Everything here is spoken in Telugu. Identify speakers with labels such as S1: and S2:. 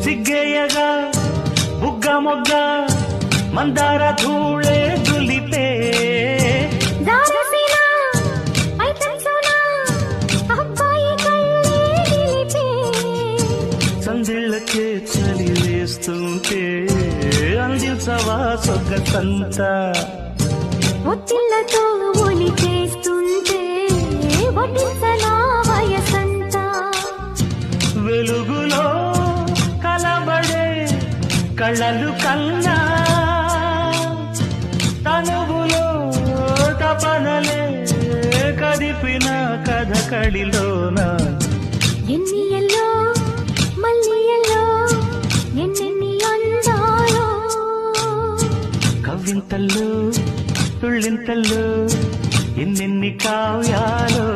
S1: సిగ్గేయగా బుగ్గ మొగ్గ మందార ధూళే దులిపే సందిళ్ళకే చలి వేస్తుంటే అందించవా సొగ్గంత
S2: ఒత్తిళ్లతో ఒలి చేస్తుంటే వడ్డించనా వయసంతా
S1: వెలుగులో కలబడే కళ్ళలు కన్నా తనువులో తపనలే కదిపిన కథ కడిలోన
S2: ఎన్నియల్లో మల్లియల్లో ఎన్నెన్ని అందాలో
S1: కవ్వింతల్లో తుళ్ళింతల్లో ఎన్నెన్ని కావ్యాలో